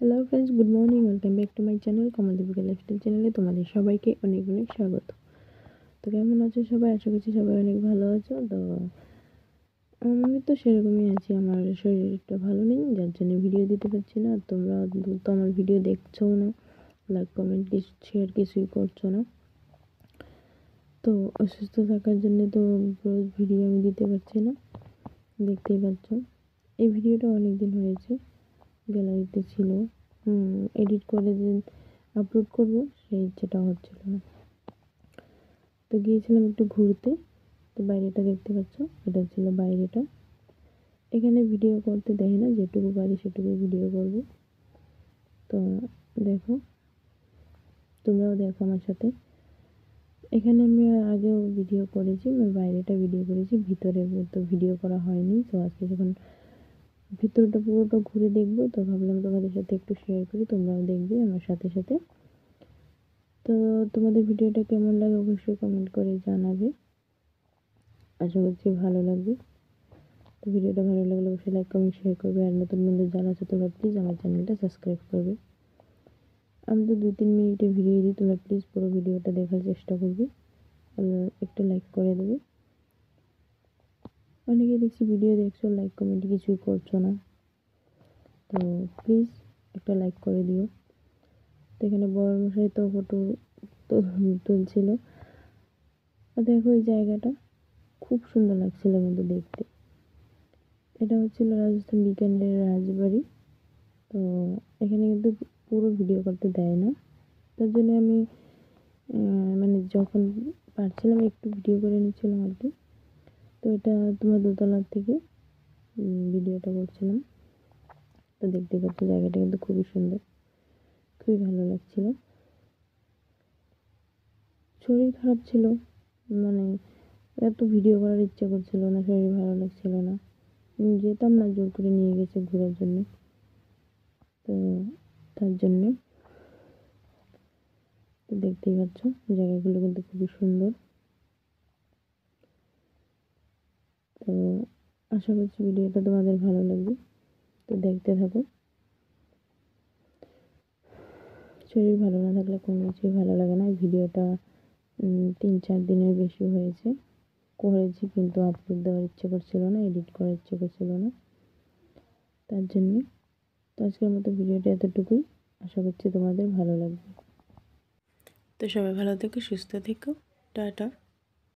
Hello friends, good morning. Welcome back to my channel Kamaldipika lifestyle চ্যানেলে তোমাদের সবাইকে অনেক অনেক স্বাগত। তো কেমন আছো সবাই? আশা করছি সবাই অনেক ভালো আছো। তো আমি তো সেরকমই আছি। আমার শরীরটা ভালো নেই, যার জন্য ভিডিও দিতে পারছি না। তোমরা তো আমার ভিডিও দেখছোও না, লাইক কমেন্ট কিছু শেয়ার কিছুই করছো না। তো অসুস্থ থাকার জন্য তো রোজ ভিডিও আমি দিতে পারছি না, দেখতেই পাচ্ছ। এই ভিডিওটা অনেক দিন হয়েছে, গ্যালারিতে ছিল, এডিট করে যে আপলোড করব সেই ইচ্ছেটা হচ্ছিল না। তো গিয়েছিলাম একটু ঘুরতে। তো বাইরেটা দেখতে পাচ্ছ, এটা ছিল বাইরেটা। এখানে ভিডিও করতে দেয় না, যেটুকু পারি সেটুকু ভিডিও করব। তো দেখো, তোমরাও দেখো আমার সাথে। এখানে আমি আগেও ভিডিও করেছি, আমি বাইরেটা ভিডিও করেছি, ভিতরে তো ভিডিও করা হয়নি। তো আজকে যখন ভিতরটা পুরোটা ঘুরে দেখবো, তো ভাবলাম তোমাদের সাথে একটু শেয়ার করি, তোমরাও দেখবে আমার সাথে সাথে। তো তোমাদের ভিডিওটা কেমন লাগে অবশ্যই কমেন্ট করে জানাবে। আশা করছি ভালো লাগবে। তো ভিডিওটা ভালো লাগলে অবশ্যই লাইক কমেন্ট শেয়ার করবে। আর নতুন বন্ধু যারা আছে তোমরা প্লিজ আমার চ্যানেলটা সাবস্ক্রাইব করবে। আমি তো 2-3 মিনিটের ভিডিও দিই, তোমরা প্লিজ পুরো ভিডিওটা দেখার চেষ্টা করবে। আর একটা লাইক করে দেবে। অনেকে দেখছি ভিডিও দেখছো, লাইক কমেন্ট কিছুই করছো না। তো প্লিজ একটা লাইক করে দিও। তো এখানে বড় মশাই তো ফটো তুলছিল। আর দেখো এই জায়গাটা খুব সুন্দর লাগছিল কিন্তু দেখতে। এটা হচ্ছিল রাজস্থান বিকানের রাজবাড়ি। তো এখানে কিন্তু পুরো ভিডিও করতে দেয় না, তার জন্য আমি মানে যখন পারছিলাম একটু ভিডিও করে নিচ্ছিলাম আর কি। তো এটা তোমার দোতলার থেকে ভিডিওটা করছিলাম। তো দেখতে পাচ্ছ জায়গাটা কিন্তু খুবই সুন্দর, খুবই ভালো লাগছিল। শরীর খারাপ ছিল, মানে এত ভিডিও করার ইচ্ছা করছিল না, শরীর ভালো লাগছিল না। যেতাম না, জোর করে নিয়ে গেছে ঘোরার জন্য। তো তার জন্যে তো দেখতেই পাচ্ছ জায়গাগুলো কিন্তু খুবই সুন্দর। তো আশা করছি ভিডিওটা তোমাদের ভালো লাগবে। তো দেখতে থাকো। শরীর ভালো না থাকলে কোনো কিছুই ভালো লাগে না। ভিডিওটা 3-4 দিনের বেশি হয়েছে করেছি, কিন্তু আপলোড দেওয়ার ইচ্ছে করছিল না, এডিট করার ইচ্ছে করছিল না, তার জন্যে। তো আজকের মতো ভিডিওটা এতটুকুই। আশা করছি তোমাদের ভালো লাগবে। তো সবাই ভালো থেকো, সুস্থ থেকো। টাটা।